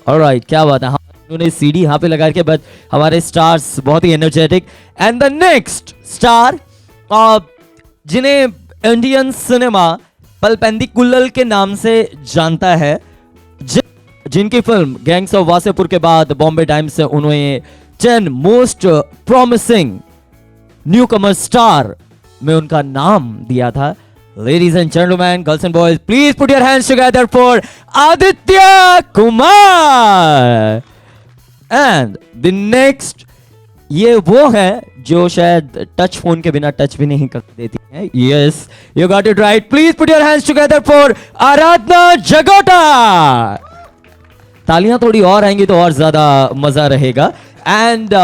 Alright, क्या बात है। उन्होंने सीडी यहाँ पे लगा के, बट हमारे स्टार्स बहुत ही energetic. And the next star जिन्हें इंडियन सिनेमा पलपेंदी कुल्लल के नाम से जानता है, जिनकी फिल्म गैंग्स ऑफ वासेपुर के बाद बॉम्बे टाइम्स से उन्हें 10 मोस्ट प्रॉमिसिंग न्यू कमर स्टार में उनका नाम दिया था। Ladies and gentlemen, girls and boys, please put your hands together for Aditya Kumar. And the next, ये वो है जो शायद टच फोन के बिना टच भी नहीं कर देती है। Yes, you got it right. Please put your hands together for आराधना जगोटा. तालियां थोड़ी और आएंगी तो और ज्यादा मजा रहेगा। And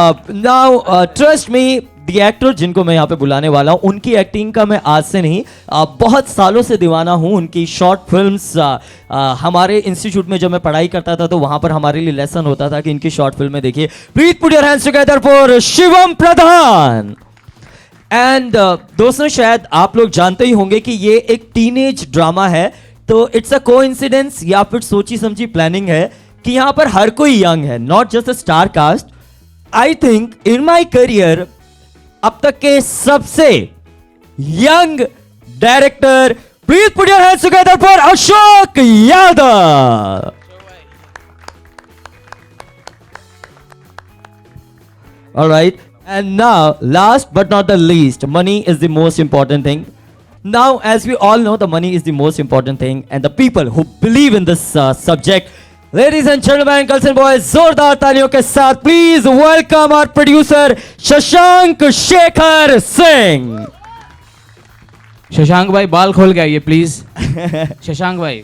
now trust me, the actor जिनको मैं यहाँ पे बुलाने वाला हूँ, उनकी एक्टिंग का मैं आज से नहीं बहुत सालों से दीवाना हूँ। उनकी शॉर्ट फिल्म्स हमारे इंस्टीट्यूट में जब मैं पढ़ाई करता था तो वहाँ पर हमारे लिए लेसन होता था कि इनकी शॉर्ट फिल्में देखिए। Please put your hands together for Shivam Pradhan. And दोस्तों, शायद आप लोग जानते ही होंगे कि ये एक टीनेज ड्रामा है, तो इट्स अ कोइंसिडेंस या फिर सोची समझी प्लानिंग है कि यहाँ पर हर कोई यंग है, not just a star cast. I think in my career अब तक के सबसे young director, please put your hands together for Ashok Yadav. Alright, and now last but not the least, money is the most important thing. Now, as we all know, the money is the most important thing, and the people who believe in this subject. Ladies and gentlemen, girls and boys, जोरदार तालियों के साथ please welcome our producer Shashank Shekhar Singh. Shashank भाई बाल खोल के आइए please. Shashank भाई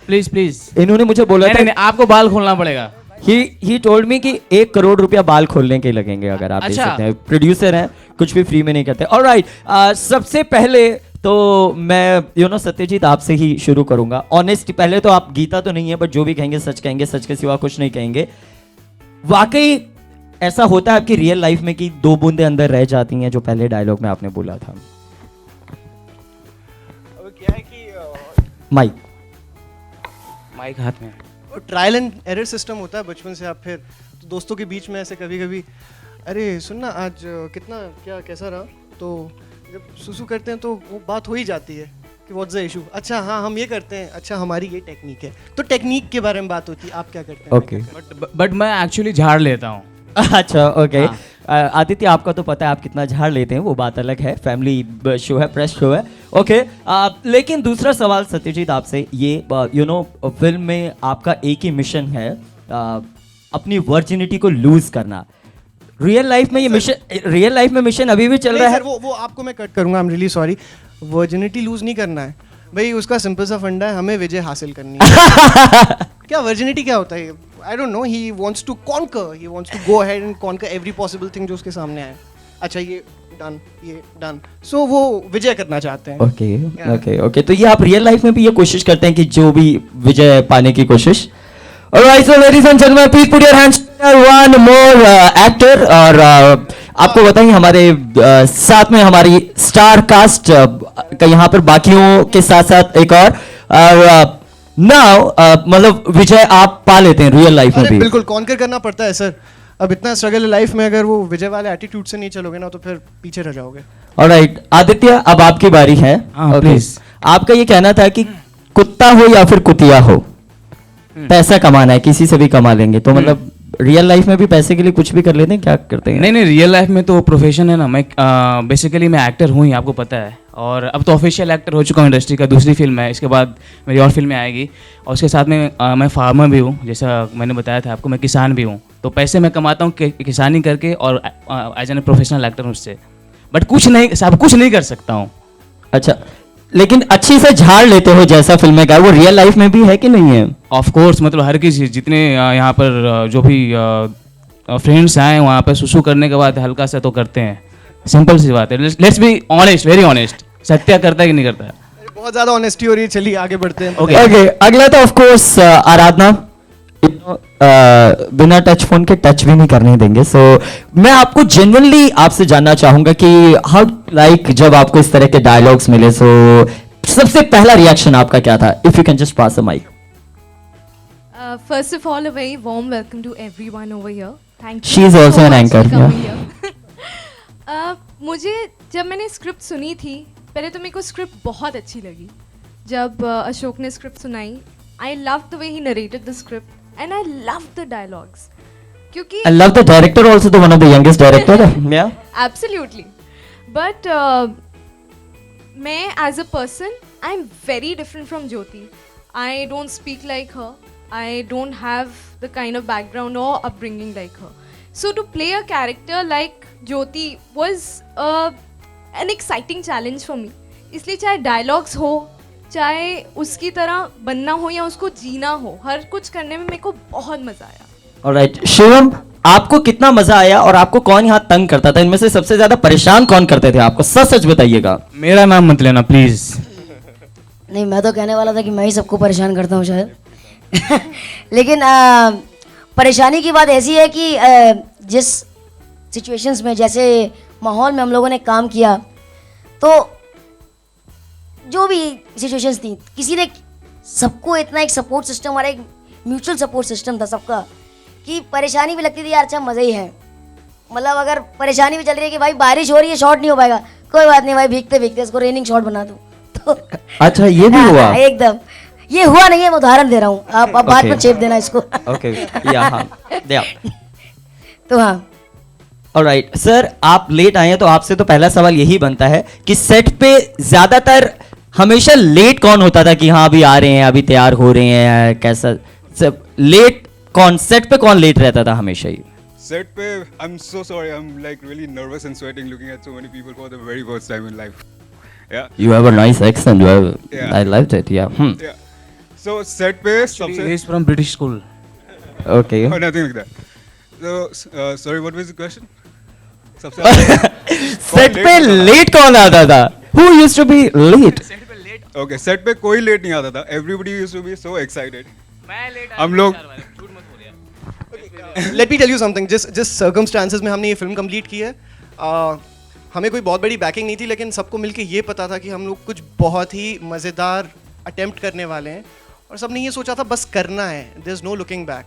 प्लीज प्लीज. इन्होंने मुझे बोला था नहीं, आपको बाल खोलना पड़ेगा. He told me कि 1 करोड़ रुपया बाल खोलने के लगेंगे अगर आप दे सकते हैं. प्रोड्यूसर हैं, कुछ भी फ्री में नहीं करते. ऑलराइट, सबसे पहले तो मैं सत्यजीत आपसे ही शुरू करूंगा. ऑनेस्ट, पहले तो आप गीता तो नहीं है, बट जो भी कहेंगे सच के सिवा कुछ नहीं कहेंगे. वाकई ऐसा होता है आपकी रियल लाइफ में कि 2 बूंदे अंदर रह जाती हैं, जो पहले डायलॉग में आपने बोला था? अब क्या है कि माइक हाथ में. ट्रायल एंड एरर सिस्टम होता है बचपन से. आप फिर तो दोस्तों के बीच में ऐसे कभी कभी, अरे सुनना आज कितना क्या कैसा रहा, तो जब सुसु करते हैं तो वो बात हो ही जाती है कि व्हाट्स द इशू. अच्छा हाँ हम ये करते हैं, अच्छा हमारी ये टेक्निक है, तो टेक्निक के बारे में बात होती है. आप क्या करते हैं? ओके, बट मैं एक्चुअली झाड़ लेता हूँ. अच्छा ओके. आदित्य, आपका तो पता है आप कितना झाड़ लेते हैं, वो बात अलग है. फैमिली शो है, प्रेस शो है. ओके, लेकिन दूसरा सवाल सत्यजीत आपसे, ये फिल्म में आपका एक ही मिशन है, अपनी वर्जिनिटी को लूज करना. रियल लाइफ में ये मिशन अभी भी चल रहा है? वो आपको मैं कट करूंगा. I am really sorry. Virginity lose नहीं करना है भाई, उसका सिंपल सा फंडा है, हमें विजय हासिल करनी है. क्या वर्जिनिटी क्या होता है? I don't know. He wants to conquer. He wants to go ahead and conquer every possible thing जो उसके सामने आए. अच्छा ये डन. So वो विजय करना चाहते हैं. ओके. तो ये आप रियल लाइफ में भी ये कोशिश करते हैं कि जो भी विजय पाने की कोशिश. Alright, so ladies and gentlemen, please put your hands together. One more actor. और आपको बताएंगे हमारे साथ में हमारी स्टार कास्ट का यहाँ पर बाकियों के साथ साथ एक और नाउ मतलब विजय आप पा लेते हैं रियल लाइफ में भी? बिल्कुल, कॉन्कर करना पड़ता है सर. अब इतना स्ट्रगल है लाइफ में, अगर वो विजय वाले एटीट्यूड से नहीं चलोगे ना तो फिर पीछे रह जाओगे. ऑलराइट, आदित्य अब आपकी बारी है. प्लीज. आपका ये कहना था कि कुत्ता हो या फिर कुतिया हो, पैसा कमाना है, किसी से भी कमा लेंगे. तो मतलब रियल लाइफ में भी पैसे के लिए कुछ भी कर लेते हैं, क्या करते हैं? नहीं, रियल लाइफ में तो प्रोफेशन है ना. मैं बेसिकली मैं एक्टर हूँ ही, आपको पता है. और अब तो ऑफिशियल एक्टर हो चुका हूँ इंडस्ट्री का. दूसरी फिल्म है, इसके बाद मेरी और फिल्में आएगी. और उसके साथ में मैं फार्मर भी हूँ, जैसा मैंने बताया था आपको. मैं किसान भी हूँ, तो पैसे मैं कमाता हूँ किसानी करके, और एज एन प्रोफेशनल एक्टर हूँ उससे. बट सब कुछ नहीं कर सकता हूँ. अच्छा, लेकिन अच्छी से झाड़ लेते हो जैसा फिल्म में, वो रियल लाइफ में भी है कि नहीं है? ऑफ कोर्स, मतलब हर किसी जितने यहाँ पर जो भी फ्रेंड्स आए वहाँ पर सुसु करने के बाद हल्का सा तो करते हैं. सिंपल सी बात है. Let's be honest, very honest. Satya करता है कि नहीं करता है? बहुत ज्यादा ऑनेस्टी हो रही है. चलिए आगे बढ़ते हैं. ओके, अगला तो ऑफ कोर्स आराधना. बिना टच फोन के टच भी नहीं करने देंगे. सो मैं आपको जेन्युइनली आपसे जानना चाहूंगा कि हाउ लाइक जब आपको इस तरह के डायलॉग्स मिले, सो सबसे पहला रिएक्शन आपका क्या था? If you can just pass the mic. First of all, a very warm welcome to everyone over here. Thank you. She is also so an much anchor, for coming here. मुझे जब मैंने script सुनी थी, पहले तो मेरे को script बहुत अच्छी लगी. जब अशोक ने स्क्रिप्ट सुनाई, I loved the way he narrated the script and I loved the dialogues. क्योंकि I love the director also, the one of the youngest director. Yeah. Absolutely. But मैं as a person, I'm very different from Jyoti. I don't speak like her. I don't have the kind of background or upbringing like her. So to play a character like Jyoti was an exciting challenge for me. इसलिए चाहे dialogues हो, चाहे उसकी तरह बनना हो या उसको जीना हो, हर कुछ करने में मेरे को बहुत मजा आया. Alright, शिवम, आपको कितना मजा आया और आपको कौन यहाँ तंग करता था? इनमें से सबसे ज्यादा परेशान कौन करते थे आपको? सच सच बताइएगा. मेरा नाम मत लेना प्लीज़. नहीं, मैं तो कहने वाला था कि मैं ही सबको परेशान करता हूँ शायद. लेकिन परेशानी की बात ऐसी है कि जिस सिचुएशंस में, जैसे माहौल में हम लोगों ने काम किया, तो जो भी सिचुएशंस थी, किसी ने सबको इतना एक सपोर्ट सिस्टम, हमारा एक म्यूचुअल सपोर्ट सिस्टम था सबका, कि परेशानी भी लगती थी यार अच्छा मज़ा ही है. मतलब अगर परेशानी भी चल रही है कि भाई बारिश हो रही है, शॉट नहीं हो पाएगा, कोई बात नहीं भाई, भीगते भीगते इसको रेनिंग शॉट बना दूँ. तो अच्छा, ये भी हुआ? एकदम. ये हुआ नहीं है, मैं उदाहरण दे रहा हूँ, आप बात में चेप देना इसको. ओके, या हाँ, या. तो हाँ. ऑलराइट सर, आप लेट आए हैं तो आपसे तो पहला सवाल यही बनता है कि सेट पे ज्यादातर हमेशा लेट कौन होता था कि हाँ अभी आ रहे हैं, अभी तैयार हो रहे हैं, कैसा सब लेट? कौन सेट पे कौन लेट रहता था हमेशा ही? Set पे, I'm so sorry, I'm like really nervous and sweating looking at so many people for the very first time in life. Yeah. You have a nice accent. You have, Yeah. I loved it. Yeah. Yeah. So set पे सबसे He is from British school. Okay. oh, nothing like that. So sorry, what was the question? सबसे set पे late कौन आता था? Who used to be late? Okay, set पे कोई late नहीं आता था. Everybody used to be so excited. हम लोग let me tell you something. जिस सर्कमस्टांसेस में हमने ये फिल्म कंप्लीट की है, हमें कोई बहुत बड़ी बैकिंग नहीं थी, लेकिन सबको मिलके ये पता था कि हम लोग कुछ बहुत ही मज़ेदार अटेम्प्ट करने वाले हैं, और सबने ये सोचा था बस करना है. There is no looking back.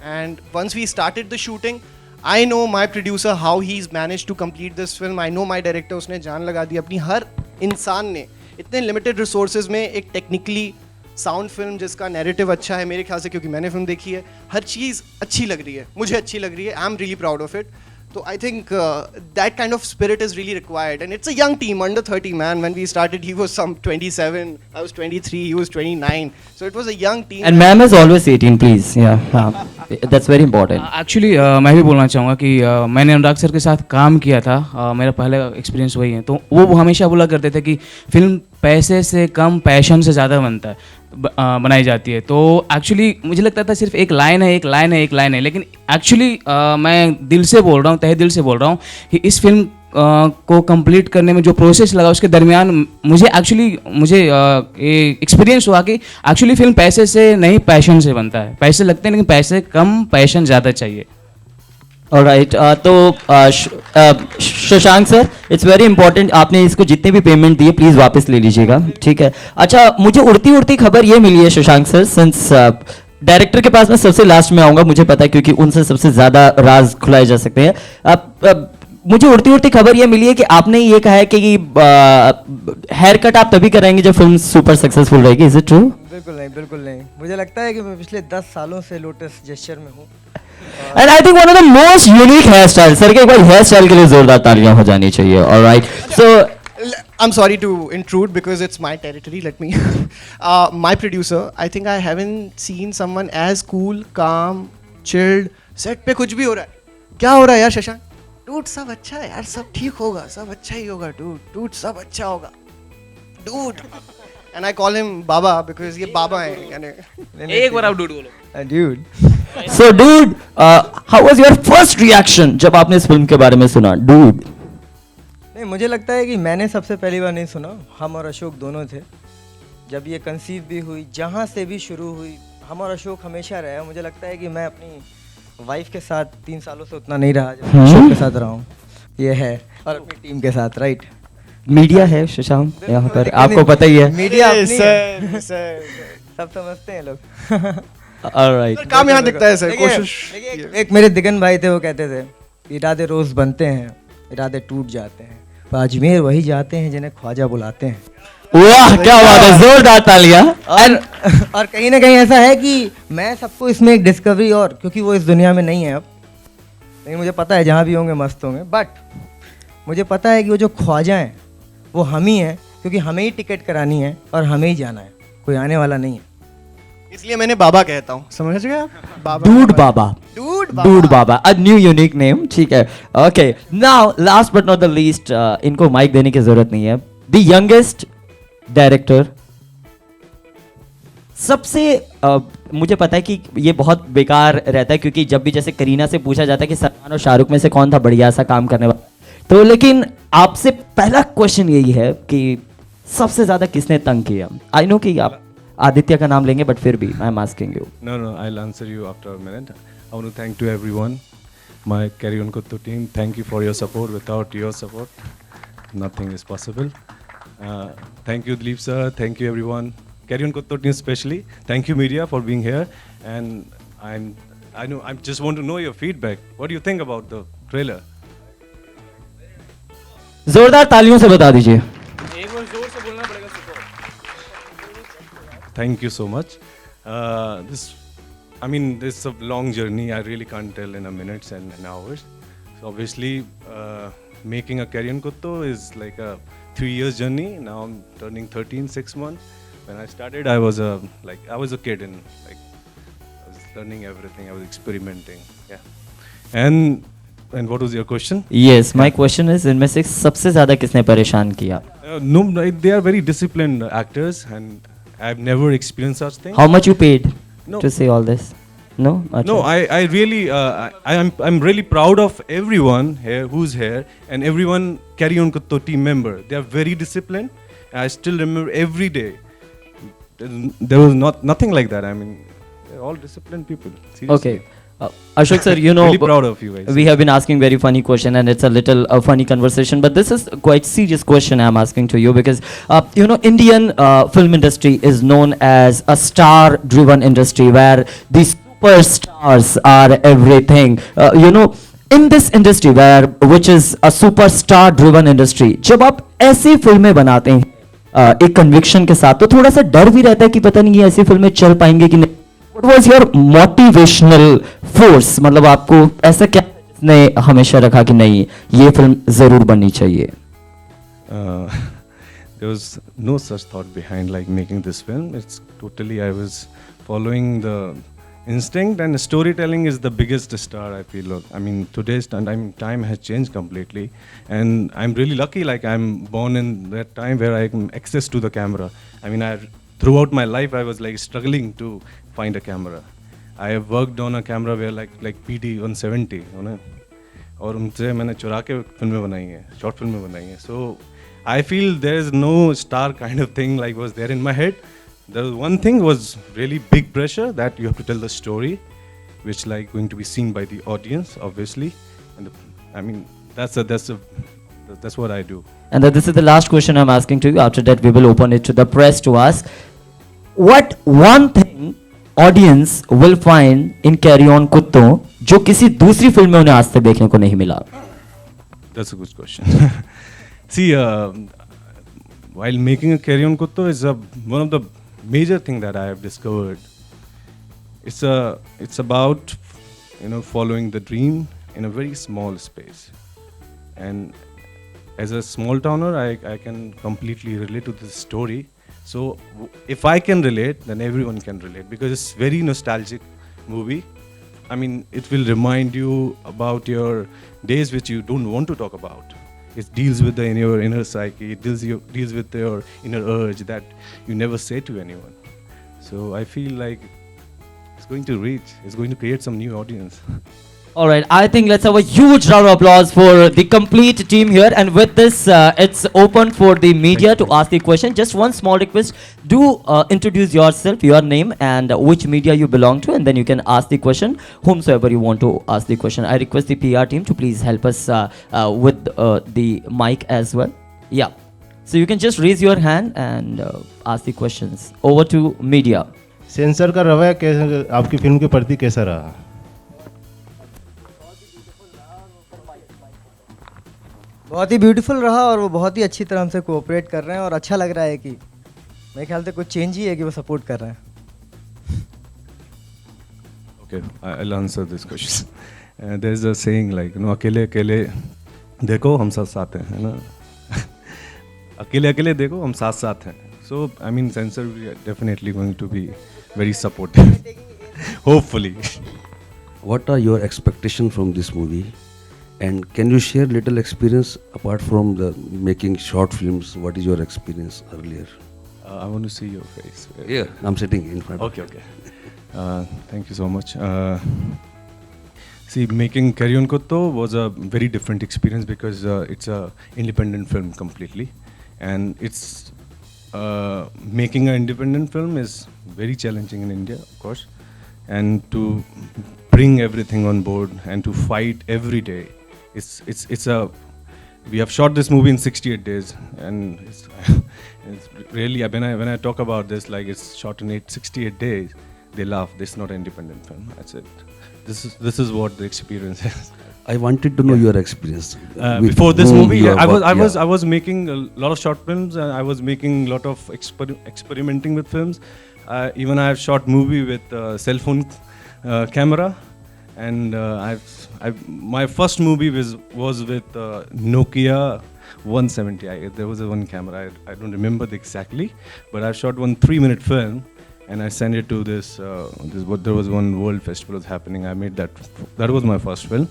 And once we started the shooting, I know my producer how he is manage to complete this film. I know my director, उसने जान लगा दी अपनी. हर इंसान ने इतने लिमिटेड रिसोर्सेज में एक टेक्निकली साउंड फिल्म जिसका नैरेटिव अच्छा है मेरे ख्याल से, क्योंकि मैंने फिल्म देखी है, हर चीज़ अच्छी लग रही है, मुझे अच्छी लग रही है. आई am really proud of it. So I think that kind of spirit is really required, and it's a young team, under 30 man. When we started, he was some 27, I was 23, he was 29. So it was a young team. And ma'am is always 18, please. Yeah, that's very important. Actually मैं भी बोलना चाहूँगा कि मैंने अनुराग sir के साथ काम किया था. मेरा पहला एक्सपीरियंस वही है. तो वो हमेशा बोला करते थे कि फिल्म पैसे से कम पैशन से ज़्यादा बनता है, बनाई जाती है. तो एक्चुअली मुझे लगता था सिर्फ एक लाइन है, लेकिन एक्चुअली मैं दिल से बोल रहा हूँ, तहे दिल से बोल रहा हूँ कि इस फिल्म को कंप्लीट करने में जो प्रोसेस लगा उसके दरमियान मुझे एक्सपीरियंस हुआ कि एक्चुअली फिल्म पैसे से नहीं पैशन से बनता है. पैसे लगते हैं लेकिन पैसे कम, पैशन ज़्यादा चाहिए. ऑलराइट, तो Shashank sir, it's very important, आपने इसको जितने भी पेमेंट दिए प्लीज़ वापस ले लीजिएगा, ठीक है? अच्छा, मुझे उड़ती खबर ये मिली है शशांक सर, सिंस डायरेक्टर के पास मैं सबसे लास्ट में आऊँगा, मुझे पता है क्योंकि उनसे सबसे ज़्यादा राज खुलाए जा सकते हैं. मुझे उड़ती खबर ये मिली है कि आपने ये कहा है कि हेयर कट आप तभी कराएंगे जब फिल्म सुपर सक्सेसफुल रहेगी. Is it true? बिल्कुल नहीं. मुझे लगता है कि मैं पिछले 10 सालों से लोटस जेस्चर में हूँ. And I think one of the most unique hair style. सर के एक बार हेयर स्टाइल के लिए जोरदार तालियां हो जानी चाहिए. Alright, so I'm sorry to intrude because it's my territory. Let me. My producer, I think I haven't seen someone as cool, calm, chilled. Set पे कुछ भी हो रहा है. क्या हो रहा है यार शशांक? Dude, सब अच्छा है यार, सब ठीक होगा, सब अच्छा ही होगा. Dude, सब अच्छा होगा. Dude. And I call him Baba because ये बाबा है. यानी एक बार आप डूड बोलो. Dude. So dude, how was your first reaction जब आपने इस फिल्म के बारे में सुना? Dude. नहीं, मुझे लगता है कि मैंने सबसे पहली बार नहीं सुना. हम और अशोक दोनों थे जब ये कंसीव भी हुई, जहाँ से भी शुरू हुई. हम और अशोक हमेशा रहे. मुझे लगता है कि मैं अपनी वाइफ के साथ 3 सालों से उतना नहीं रहा जब अशोक के साथ रहा हूँ. ये है, और अपनी टीम के साथ. राइट, मीडिया है शशांक यहाँ पर, आपको पता ही है. मीडिया अपनी है. सब समझते हैं लोग. All right. काम यहाँ दिखता है सर, देखिए, कोशिश देखिए, एक मेरे दिगन भाई थे, वो कहते थे इरादे रोज बनते हैं, इरादे टूट जाते हैं, पर अजमेर वही जाते हैं जिन्हें ख्वाजा बुलाते हैं। वाह क्या बात है, जोरदार तालियां। और कहीं ना कहीं ऐसा है कि मैं सबको इसमें एक डिस्कवरी, और क्योंकि वो इस दुनिया में नहीं है अब, लेकिन मुझे पता है जहाँ भी होंगे मस्त होंगे, बट मुझे पता है कि वो जो ख्वाजा हैं वो हम ही हैं, क्योंकि हमें ही टिकट करानी है और हमें ही जाना है, कोई आने वाला नहीं है। इसलिए मैंने बाबा कहता हूँ, समझ गए आप? बाबा Dude Baba. Dude Baba. A new unique name. ठीक है. Okay. Now, last but not the least, इनको माइक देने की जरूरत नहीं है. The youngest director. सबसे मुझे पता है कि ये बहुत बेकार रहता है, क्योंकि जब भी जैसे करीना से पूछा जाता है कि सलमान और शाहरुख में से कौन था बढ़िया सा काम करने वाला, तो लेकिन आपसे पहला क्वेश्चन यही है कि सबसे ज्यादा किसने तंग किया? आई नो कि आप आदित्य का नाम लेंगे, बट फिर भी I am asking you. No, I'll answer you after a minute. I want to thank to everyone, my Kerry and Kutton team. Thank you for your support. Without your support, nothing is possible. Thank you, Dilip sir. Thank you, everyone. Kerry and Kutton team especially. Thank you, media, for being here. And I just want to know your feedback. What do you think about the trailer? जोरदार तालियों से बता दीजिए. Thank you so much. This is a long journey. I really can't tell in a minutes and an hours. So obviously, making a Kerry and Kutto is like a 3 years journey. Now I'm turning 13, 6 months. When I started, I was a kid, and I was learning everything. I was experimenting. Yeah. And what was your question? Yes, my question is, इनमें से सबसे ज्यादा किसने परेशान किया? No, they are very disciplined actors, and I've never experienced such thing. How much you paid No. to say all this? No? No, I really, I'm really proud of everyone here who's here, and everyone Kerry on Kutto team member. They are very disciplined. I still remember every day. There was nothing like that. I mean, they're all disciplined people. Seriously. Okay. Ashok sir, you know, Really proud of you guys. we have been asking very funny question, and it's a little funny conversation, but this is quite serious question I'm asking to you, because Indian film industry is known as a star driven industry where the superstars are everything. In this industry which is a superstar driven industry, जब आप ऐसी फिल्में बनाते हैं एक conviction के साथ, तो थोड़ा सा डर भी रहता है कि पता नहीं ये ऐसी फिल्में चल पाएंगे कि नहीं. What was your motivational force? मतलब आपको ऐसा क्या ने हमेशा रखा कि नहीं ये फिल्म जरूर बननी चाहिए? There was no such thought behind like making this film. It's totally I was following the instinct, and storytelling is the biggest star I feel. I mean today's time has changed completely, and I'm really lucky. Like I'm born in that time where I can access to the camera. I mean throughout my life I was like struggling to find a camera. I have worked on a camera where like PD 170, और उनसे मैंने चुरा के फिल्में बनाई हैं, short फिल्में बनाई हैं. So I feel there is no star kind of thing like was there in my head. The one thing was really big pressure that you have to tell the story, which like going to be seen by the audience, obviously. And that's what I do. And this is the last question I'm asking to you. After that, we will open it to the press to ask. What one thing audience will find in Kerry on Kutto जो किसी दूसरी film में उन्हें आज तक देखने को नहीं मिला? That's a good question. See, while making a Kerry on Kutto is one of the major thing that I have discovered. It's about following the dream in a very small space, and as a small towner I can completely relate to this story. So if I can relate, then everyone can relate, because it's very nostalgic movie. I mean, it will remind you about your days which you don't want to talk about. It deals with your inner psyche. It deals with your inner urge that you never say to anyone. So I feel like it's going to reach. It's going to create some new audience. All right, I think let's have a huge round of applause for the complete team here. And with this, it's open for the media to ask the question. Just one small request: do introduce yourself, your name, and which media you belong to, and then you can ask the question whomsoever you want to ask the question. I request the PR team to please help us with the mic as well. Yeah, so you can just raise your hand and ask the questions. Over to media. Sensor का रवैया कैसे आपकी film के प्रति कैसा रहा? बहुत ही beautiful रहा और वो बहुत ही अच्छी तरह हमसे कोऑपरेट कर रहे हैं और अच्छा लग रहा है कि मेरे ख्याल से कुछ चेंज ही है कि वो सपोर्ट कर रहे हैं. Okay, I'll answer this question. There's a saying like, अकेले अकेले देखो हम साथ साथ हैं, है ना? अकेले अकेले देखो हम साथ साथ हैं. So I mean, censor we are definitely going to be very supportive. Hopefully. What are your expectations from this movie? And can you share little experience apart from the making short films? What is your experience earlier? I want to see your face. Yeah, I'm sitting in front. Okay. Thank you so much. See, making Kerry on Kutton was a very different experience because it's a independent film completely, and it's making an independent film is very challenging in India, of course, and to bring everything on board and to fight every day. It's a we have shot this movie in 68 days, and it's really when I talk about this, like it's shot in 68 days. They laugh. This is not an independent film. That's it. This is what the experience is. I wanted to know your experience. Before this whom movie, you have worked. I was making a lot of short films, and I was making a lot of experimenting with films. Even I have shot movie with cell phone camera, and my first movie was with Nokia 170. There was one camera. I don't remember exactly, but I shot one 3-minute film. And I sent it to this. There was one world festival was happening. I made that. That was my first film,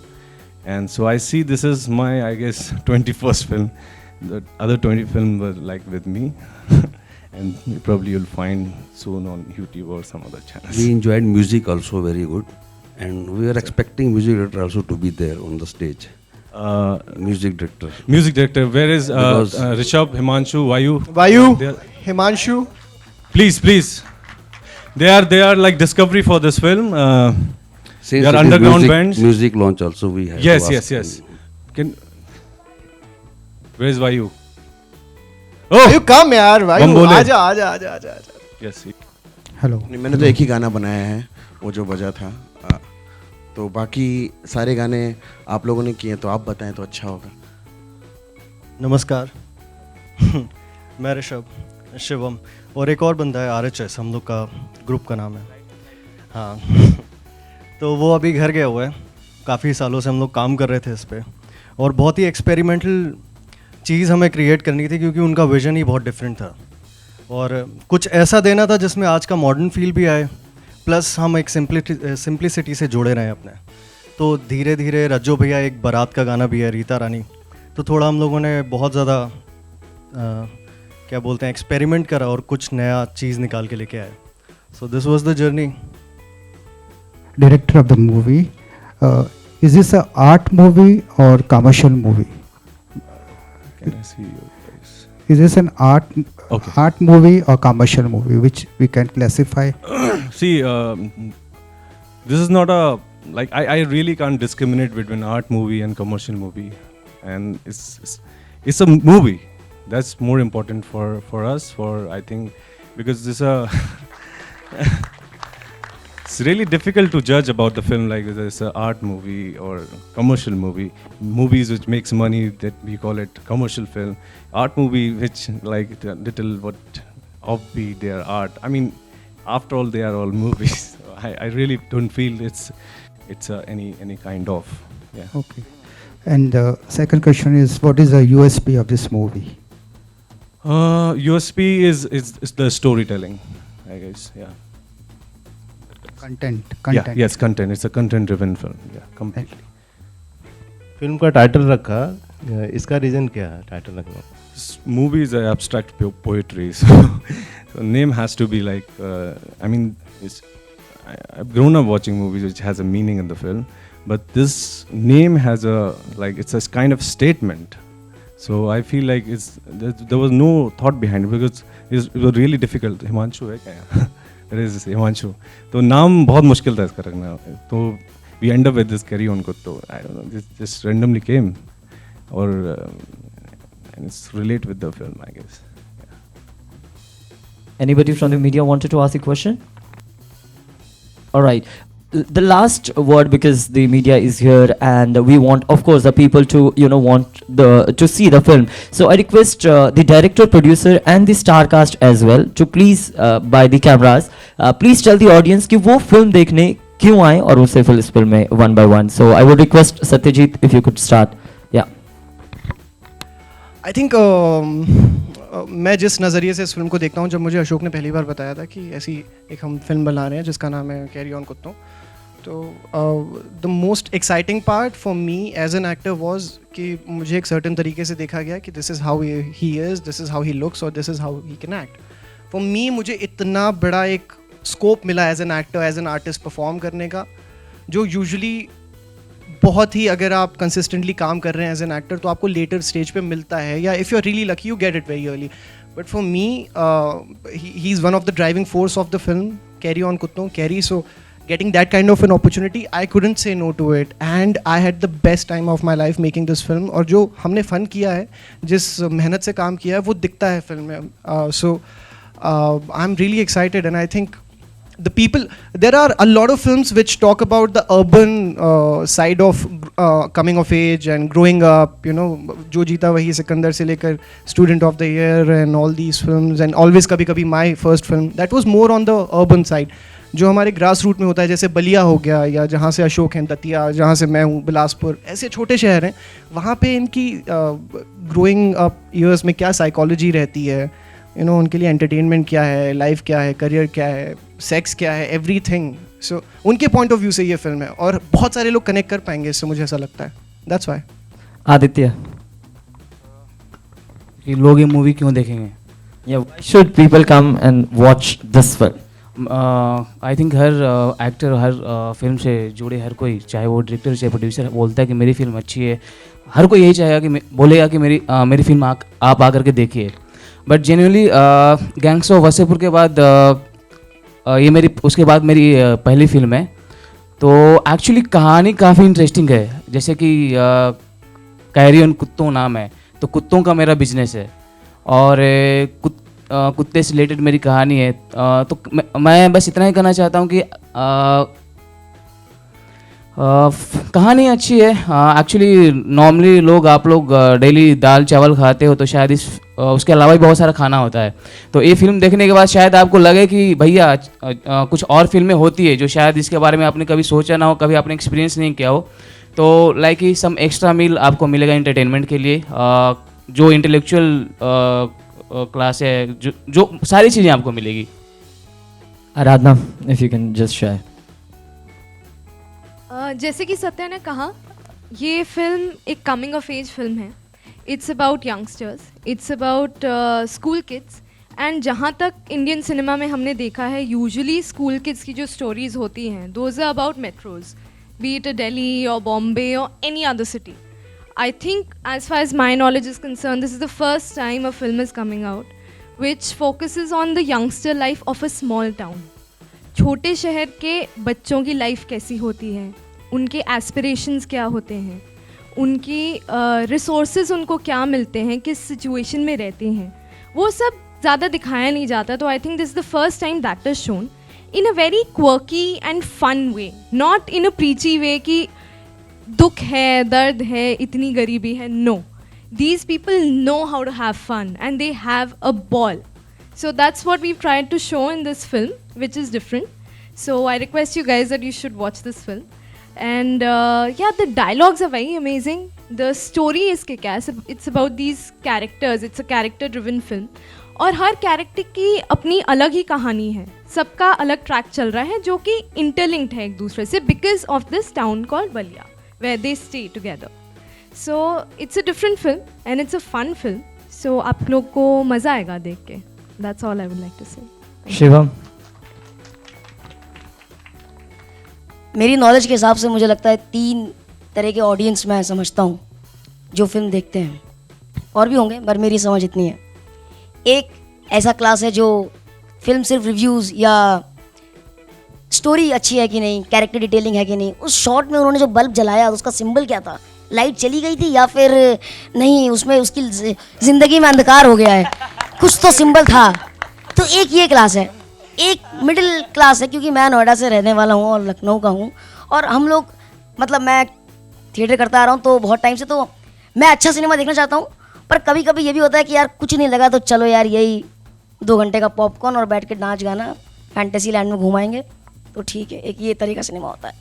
and so I see this is my, I guess, 21st film. The other 20 films were like with me, and probably you'll find soon on YouTube or some other channels. We enjoyed music also very good, and we are expecting music director also to be there on the stage. Music director. Music director. Where is Rishabh, Himanshu, Vayu, They are- Himanshu. Please. They are like discovery for this film. Since They are it is underground bands. music launch also we have. Yes. to ask them. Where is Vayu? Vayu, come यार, Vayu, Bambole. आजा. Yes. Hello नहीं, मैंने तो एक ही गाना बनाया है, वो जो बजा था. तो बाकी सारे गाने आप लोगों ने किए, तो आप बताएं तो अच्छा होगा. नमस्कार. मैं ऋषभ, शिवम और एक और बंदा है RHS, हम लोग का ग्रुप का नाम है. हाँ. तो वो अभी घर गया हुआ है. काफ़ी सालों से हम लोग काम कर रहे थे इस पर, और बहुत ही एक्सपेरिमेंटल चीज़ हमें क्रिएट करनी थी क्योंकि उनका विजन ही बहुत डिफरेंट था, और कुछ ऐसा देना था जिसमें आज का मॉडर्न फील भी आए, प्लस हम एक सिंप्लिसिटी से जुड़े रहें अपने. तो धीरे धीरे रज्जो भैया, एक बारात का गाना भी है, रीता रानी, तो थोड़ा हम लोगों ने बहुत ज़्यादा क्या बोलते हैं, एक्सपेरिमेंट करा और कुछ नया चीज़ निकाल के लेके आए. So this was the journey. Director of the movie, is this a art movie और commercial movie? Can I see your face? Is this an art movie or commercial movie, which we can classify? See, this is not a like I really can't discriminate between art movie and commercial movie, and it's a movie. That's more important for us, I think, because this it's really difficult to judge about the film like whether it's an art movie or commercial movie. Movies which makes money, that we call it commercial film. Art movie which like little what offbeat, they are art. I mean, after all, they are all movies. I really don't feel it's any kind of, yeah. Okay. And the second question is, what is the USP of this movie? USP is the storytelling, I guess, yeah. Content. Yeah, yes, content. It's a content-driven film, yeah, completely. Film का title रखा, इसका reason क्या है title रखने? This movie is an abstract poetry, so name has to be like, I mean, I've grown up watching movies which has a meaning in the film, but this name has it's a kind of statement. So I feel like there was no thought behind it because it was really difficult. Himanshu है क्या? It is Himanshu. तो नाम बहुत मुश्किल था इसका रखना. तो we end up with this Kerry on Kutton. I don't know, this just randomly came, or and it's relate with the film, I guess. Anybody from the media wanted to ask a question? All right. The last word, because the media is here and we want, of course, the people to want to see the film. So I request the director, producer, and the Starcast as well to please by the cameras, please tell the audience कि वो film देखने क्यों आए और उनसे फिर इस film में one by one. So I would request Satyajit if you could start. Yeah. I think मैं जिस नज़रिए से इस फिल्म को देखता हूँ, जब मुझे अशोक ने पहली बार बताया था कि ऐसी एक हम फिल्म बना रहे हैं जिसका नाम है कैरी ऑन कुत्तों, तो the most exciting part for me as an actor was कि मुझे एक सर्टन तरीके से देखा गया कि this is how he is, this is how he looks और this is how he can act. For me मुझे इतना बड़ा एक स्कोप मिला as an actor, as an artist perform करने का, जो यूजुअली बहुत ही, अगर आप कंसिस्टेंटली काम कर रहे हैं एज एन एक्टर तो आपको लेटर स्टेज पे मिलता है, या if you are really lucky you get it very early. But for me he is one of the driving force of the film carry on कुत्तों, carry. So getting that kind of an opportunity, I couldn't say no to it, and I had the best time of my life making this film. और जो हमने fun किया है, जिस मेहनत से काम किया है, वो दिखता है फिल्म में. So I'm really excited, and I think the people, there are a lot of films which talk about the urban side of coming of age and growing up, you know, जो जीता वही सिकंदर से लेकर Student of the Year and all these films, and always कभी कभी my first film, that was more on the urban side. जो हमारे grass root में होता है, जैसे बलिया हो गया, या जहाँ से अशोक हैं, दतिया, जहाँ से मैं हूँ, बिलासपुर, ऐसे छोटे शहर हैं, वहाँ पे इनकी ग्रोइंग अप ईयर्स में क्या साइकोलॉजी रहती है, यू नो, उनके लिए एंटरटेनमेंट क्या है, लाइफ क्या है, करियर क्या है, सेक्स क्या है, एवरीथिंग. सो उनके पॉइंट ऑफ व्यू से ये फिल्म है, और बहुत सारे लोग कनेक्ट कर पाएंगे इससे, मुझे ऐसा लगता है. That's why. आदित्य, कि लोग ये मूवी क्यों देखेंगे? yeah, why should people come and watch this film? I think her actor, her film से जुड़े हर कोई, चाहे वो डायरेक्टर चाहे प्रोड्यूसर, बोलता है कि मेरी फिल्म अच्छी है. हर कोई यही चाहेगा कि बोलेगा कि मेरी फिल्म आप आकर के देखिए. But genuinely gangs of Wasseypur के बाद ये उसके बाद मेरी पहली फिल्म है. तो एक्चुअली कहानी काफ़ी इंटरेस्टिंग है. जैसे कि कैरी ऑन कुत्तों नाम है, तो कुत्तों का मेरा बिजनेस है और कुत्ते से रिलेटेड मेरी कहानी है. तो मैं बस इतना ही कहना चाहता हूँ कि कहानी अच्छी है. एक्चुअली नॉर्मली आप लोग डेली दाल चावल खाते हो, तो शायद उसके अलावा भी बहुत सारा खाना होता है. तो ये फिल्म देखने के बाद शायद आपको लगे कि भैया कुछ और फिल्में होती है जो शायद इसके बारे में आपने कभी सोचा ना हो, कभी आपने एक्सपीरियंस नहीं किया हो. तो लाइक ही सम एक्स्ट्रा मील आपको मिलेगा एंटरटेनमेंट के लिए, जो इंटेलेक्चुअल क्लास है, जो सारी चीज़ें आपको मिलेगी. Aradhana, if you can just share. जैसे कि सत्या ने कहा, ये फिल्म एक कमिंग ऑफ एज फिल्म है. It's about youngsters, it's about school kids. And जहाँ तक इंडियन सिनेमा में हमने देखा है, यूजुअली स्कूल किड्स की जो स्टोरीज होती हैं, those are about metros, be it Delhi और बॉम्बे और any other city. I think, as far as my knowledge is concerned, this is the first time a film is coming out which focuses on the youngster life of a small town. छोटे शहर के बच्चों की life कैसी होती है, उनके aspirations क्या होते हैं, उनकी रिसोर्सेज उनको क्या मिलते हैं, किस सिचुएशन में रहते हैं, वो सब ज़्यादा दिखाया नहीं जाता. तो I think this is the first time that is shown in a very quirky and fun way, not in a preachy way कि दुख है, दर्द है, इतनी गरीबी है. No, these people know how to have fun and they have a ball. So that's what we've tried to show in this film, which is different. So I request you guys that you should watch this film. And yeah, the dialogues are very amazing. The story is kick-ass. It's about these characters. It's a character-driven film. और हर character की अपनी अलग ही कहानी है, सबका अलग track चल रहा है जो कि इंटरलिंक्ड है एक दूसरे से, because of this town called Ballia where they stay together. So it's a different film and it's a fun film. So आप लोग को मज़ा आएगा देख के. That's all I would like to say. Shivam. मेरी नॉलेज के हिसाब से मुझे लगता है 3 तरह के ऑडियंस मैं समझता हूँ जो फिल्म देखते हैं. और भी होंगे पर मेरी समझ इतनी है. एक ऐसा क्लास है जो फिल्म सिर्फ रिव्यूज़ या स्टोरी अच्छी है कि नहीं, कैरेक्टर डिटेलिंग है कि नहीं, उस शॉट में उन्होंने जो बल्ब जलाया उसका सिंबल क्या था, लाइट चली गई थी या फिर नहीं, उसमें उसकी ज़िंदगी में अंधकार हो गया है, कुछ तो सिंबल था. तो एक ये क्लास है. एक मिडिल क्लास है, क्योंकि मैं नोएडा से रहने वाला हूँ और लखनऊ का हूँ, और हम लोग मतलब मैं थिएटर करता आ रहा हूँ तो बहुत टाइम से, तो मैं अच्छा सिनेमा देखना चाहता हूँ, पर कभी कभी ये भी होता है कि यार कुछ नहीं लगा तो चलो यार यही 2 घंटे का पॉपकॉर्न और बैठ के नाच गाना फैंटेसी लैंड में घुमाएंगे तो ठीक है। एक ये तरीका सिनेमा होता है,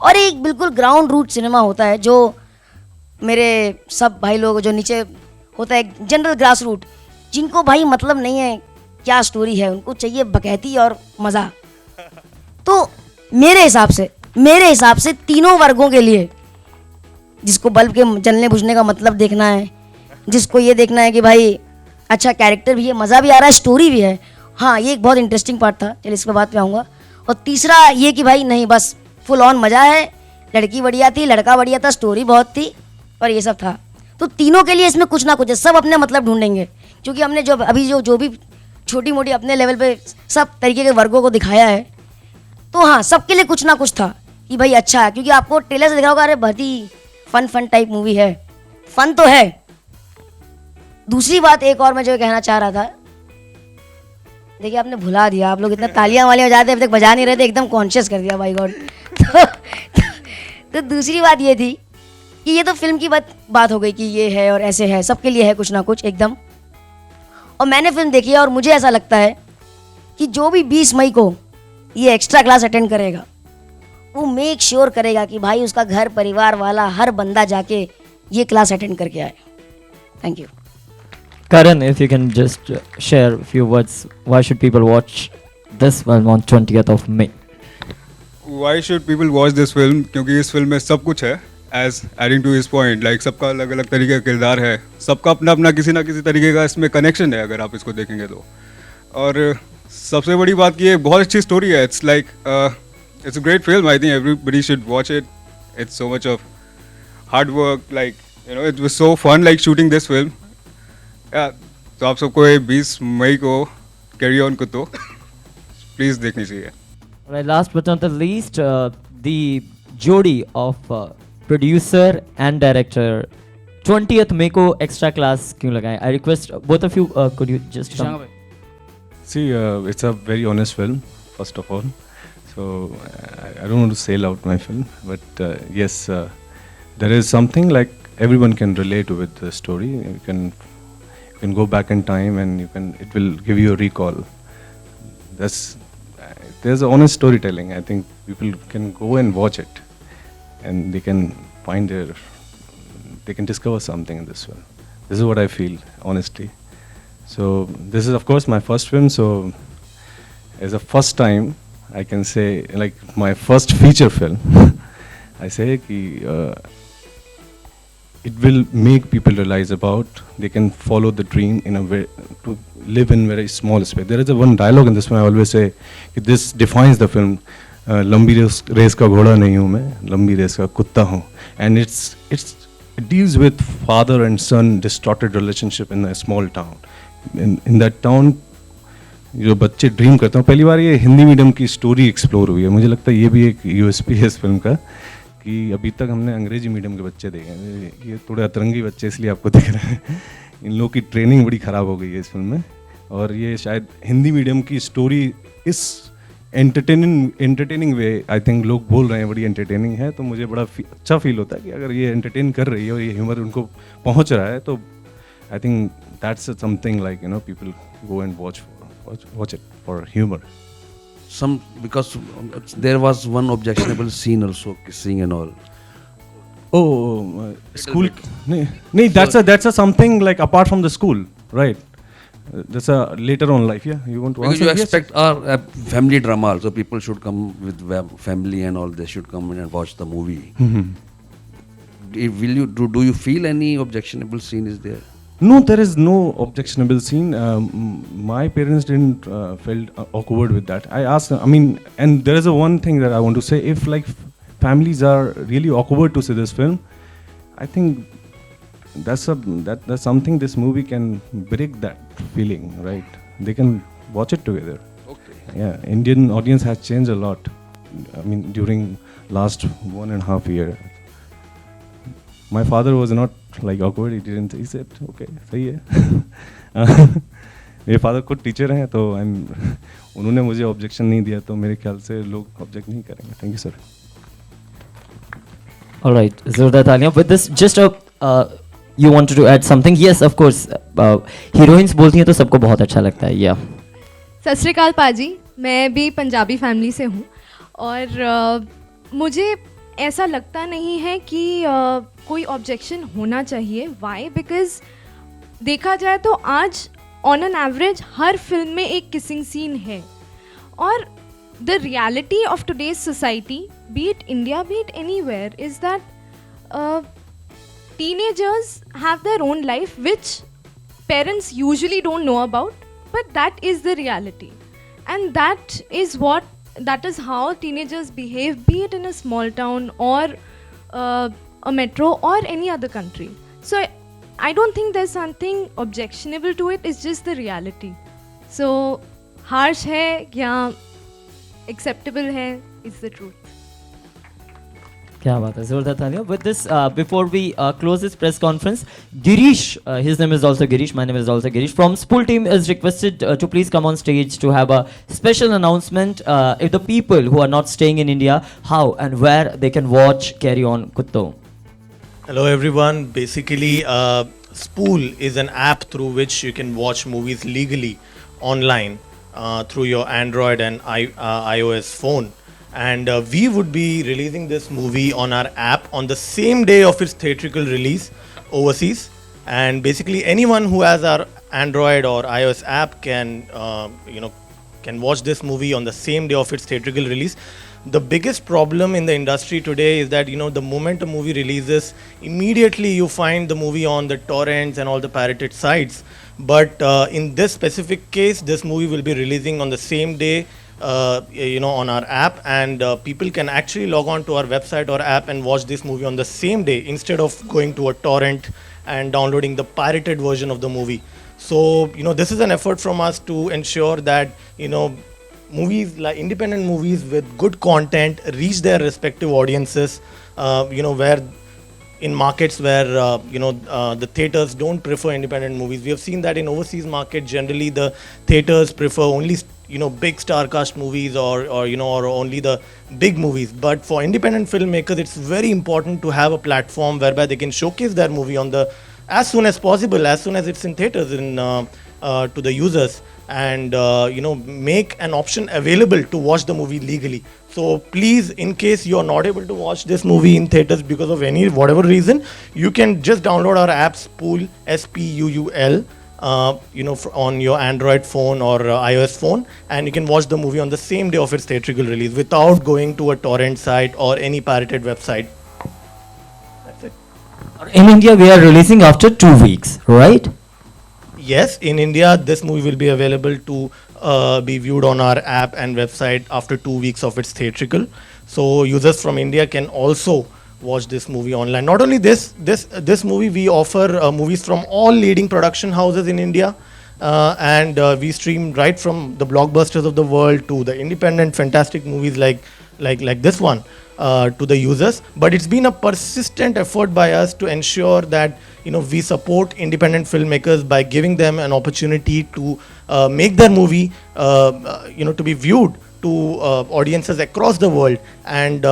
और एक बिल्कुल ग्राउंड रूट सिनेमा होता है जो मेरे सब भाई लोग जो नीचे होता है जनरल ग्रास रूट, जिनको भाई मतलब नहीं है क्या स्टोरी है, उनको चाहिए बकैती और मज़ा। तो मेरे हिसाब से तीनों वर्गों के लिए, जिसको बल्ब के जलने बुझने का मतलब देखना है, जिसको ये देखना है कि भाई अच्छा कैरेक्टर भी है, मज़ा भी आ रहा है, स्टोरी भी है, हाँ ये एक बहुत इंटरेस्टिंग पार्ट था, चलिए इस पर बात पे आऊँगा। और तीसरा ये कि भाई नहीं बस फुल ऑन मज़ा है, लड़की बढ़िया थी, लड़का बढ़िया था, स्टोरी बहुत थी और ये सब था। तो तीनों के लिए इसमें कुछ ना कुछ है, सब अपने मतलब ढूंढेंगे, क्योंकि हमने जो अभी जो भी छोटी मोटी अपने लेवल पे सब तरीके के वर्गों को दिखाया है, तो हाँ सबके लिए कुछ ना कुछ था कि भाई अच्छा है, क्योंकि आपको ट्रेलर से दिखा होगा अरे बहुत ही फन टाइप मूवी है, फन तो है। दूसरी बात एक और मैं जो कहना चाह रहा था, देखिए आपने भुला दिया, आप लोग इतना तालियां वालियां बजाते अभी तक बजा नहीं रहे थे, एकदम कॉन्शियस कर दिया बाई गॉड। तो दूसरी बात ये थी कि ये तो फिल्म की बात हो गई कि ये है और ऐसे है, सबके लिए है कुछ ना कुछ एकदम। और मैंने फिल्म देखी है और मुझे ऐसा लगता है कि जो भी 20 मई को ये एक्स्ट्रा क्लास अटेंड करेगा वो मेक श्योर करेगा कि भाई उसका घर परिवार वाला हर बंदा जाके ये क्लास अटेंड करके आए। Thank you. Karan, if you can just share a few words, why should people watch this film on 20th of May? Why should people watch this film? क्योंकि इस फिल्म में सब कुछ है, as adding to his point, like सबका अलग अलग तरीके का किरदार है, सबका अपना अपना किसी ना किसी तरीके का इसमें कनेक्शन है अगर आप इसको देखेंगे तो। और सबसे बड़ी बात ये बहुत अच्छी स्टोरी है, it's like it's a great film, I think everybody should watch it, it's so much of hard work, like you know it was so fun like shooting this film. तो आप सबको 20 मई को कैरी ऑन को तो please देखनी चाहिए। Right, last but not the least, the jodi of producer and director 20th May को extra class क्यों लगाएं? I request both of you, could you just come? See, it's a very honest film, first of all. So I don't want to sell out my film, but yes, there is something like everyone can relate with the story. You can go back in time and it will give you a recall. There's a honest storytelling. I think people can go and watch it, and they can discover something in this film. This is what I feel, honestly. So this is of course my first film, so as a first time I can say, like my first feature film, I say ki it will make people realize about they can follow the dream in a way to live in very small space. There is a one dialogue in this film I always say, this defines the film. लंबी race का घोड़ा नहीं हूँ मैं, लंबी race का कुत्ता हूँ. And it deals with father and son distorted relationship in a small town. In that town जो बच्चे ड्रीम करते हैं, पहली बार ये हिंदी मीडियम की स्टोरी एक्सप्लोर हुई है. मुझे लगता है ये भी एक यूएसपी है इस फिल्म का कि अभी तक हमने अंग्रेजी मीडियम के बच्चे देखे हैं, ये थोड़े अतरंगी बच्चे इसलिए आपको दिख रहे हैं. इन लोगों की ट्रेनिंग बड़ी ख़राब हो गई है इस फिल्म में, और ये शायद हिंदी मीडियम की स्टोरी इस एंटरटेनिंग वे आई थिंक लोग बोल रहे हैं बड़ी एंटरटेनिंग है, तो मुझे बड़ा अच्छा फील होता है कि अगर ये एंटरटेन कर रही है और ये ह्यूमर उनको पहुंच रहा है, तो I think that's something like people go and watch it for humor. Because there was one objectionable scene also, kissing and all. School. No, that's a something like apart from the school, right? That's a later on life. Yeah, you want to Because answer? you expect a family drama also. People should come with family and all. They should come in and watch the movie. Do you feel any objectionable scene is there? No, there is no objectionable scene. My parents didn't felt awkward with that. I asked them, and there is one thing that I want to say. If like families are really awkward to see this film, I think that's something this movie can break that feeling, right? They can watch it together. Okay. Yeah, Indian audience has changed a lot. During last 1.5 year. My father was not like awkward. He said, okay, सही है. मेरे father खुद teacher हैं, तो उन्होंने मुझे objection नहीं दिया तो मेरे ख्याल से लोग ऑब्जेक्ट नहीं करेंगे. Thank you sir. All right, जोरदार तालियां. With this, just you wanted to add something? Yes, of course. Heroines बोलती हैं तो सबको बहुत अच्छा लगता है. Yeah. सत श्री अकाल पाजी, मैं भी पंजाबी फैमिली से हूँ और मुझे ऐसा लगता नहीं है कि कोई ऑब्जेक्शन होना चाहिए. वाई? बिकॉज देखा जाए तो आज on an average her film में एक किसिंग सीन है और the reality of today's society, be it India, be it anywhere, is that teenagers have their own life which parents usually don't know about, but that is the reality, and that is how teenagers behave, be it in a small town or a metro or any other country. So I don't think there's something objectionable to it. It's just the reality. So harsh hai ya acceptable hai, it's the truth. क्या बात है, जोरदार तालियां. With this, before we close this press conference, Girish, his name is also Girish, my name is also Girish, from Spool team is requested to please come on stage to have a special announcement. If the people who are not staying in India, how and where they can watch Kerry on Kutton. Hello everyone. Basically, Spool is an app through which you can watch movies legally online through your Android and iOS phone. And we would be releasing this movie on our app on the same day of its theatrical release overseas. And basically anyone who has our Android or iOS app can watch this movie on the same day of its theatrical release. The biggest problem in the industry today is that the moment a movie releases, immediately you find the movie on the torrents and all the pirated sites. But in this specific case, this movie will be releasing on the same day on our app, and people can actually log on to our website or app and watch this movie on the same day instead of going to a torrent and downloading the pirated version of the movie. So this is an effort from us to ensure that movies like independent movies with good content reach their respective audiences, where in markets where the theaters don't prefer independent movies. We have seen that in overseas market generally the theaters prefer only big Starcast movies or only the big movies. But for independent filmmakers, it's very important to have a platform whereby they can showcase their movie as soon as possible, as soon as it's in theaters to the users, and make an option available to watch the movie legally. So please, in case you're not able to watch this movie in theaters because of whatever reason, you can just download our app Spool, SPUUL, on your Android phone or iOS phone, and you can watch the movie on the same day of its theatrical release without going to a torrent site or any pirated website. That's it. In India, we are releasing after 2 weeks, right? Yes, in India, this movie will be available to be viewed on our app and website after 2 weeks of its theatrical. So users from India can also watch this movie online. Not only this movie, we offer movies from all leading production houses in India, and we stream right from the blockbusters of the world to the independent fantastic movies like this one to the users. But it's been a persistent effort by us to ensure that we support independent filmmakers by giving them an opportunity to make their movie to be viewed to audiences across the world. And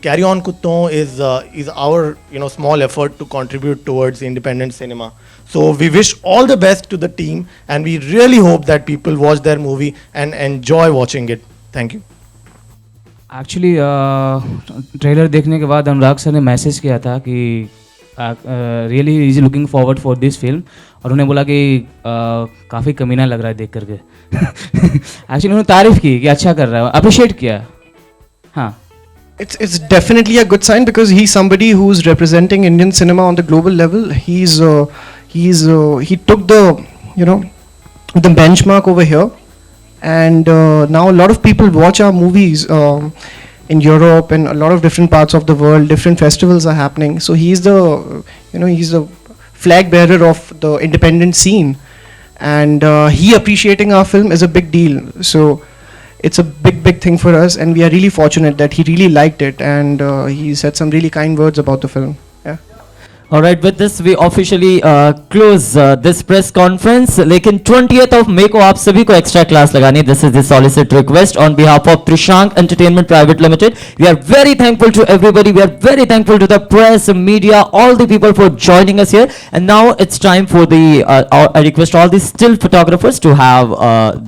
Carry On Kutton is our small effort to contribute towards independent cinema. So we wish all the best to the team, and we really hope that people watch their movie and enjoy watching it. Thank you. Actually trailer देखने के बाद अनुराग sir ने message किया था कि really is looking forward for this film, और उन्हें बोला कि काफ़ी कमीना लग रहा है देख करके. एक्चुअली उन्होंने तारीफ की कि अच्छा कर रहा है, अप्रिशिएट किया. हाँ, it's definitely a good sign because he's somebody who's representing Indian cinema on the global level. He took the benchmark over here, and now a lot of people watch our movies in Europe and a lot of different parts of the world. Different festivals are happening, so he's the flag bearer of the independent scene, and he appreciating our film is a big deal. So it's a big thing for us, and we are really fortunate that he really liked it, and he said some really kind words about the film. Yeah. All right, with this we officially close this press conference. लेकिन 20th of May को आप सभी को extra class लगानी. This is the solicit request on behalf of Trishank Entertainment Private Limited. We are very thankful to everybody. We are very thankful to the press, media, all the people for joining us here. And now it's time for the. I request all the still photographers to have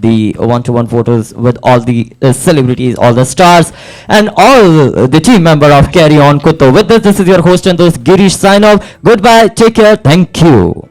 the one-to-one photos with all the celebrities, all the stars, and all the team member of Kerry on Kutton. With this is your host and host Girish sign off. Goodbye, take care, thank you.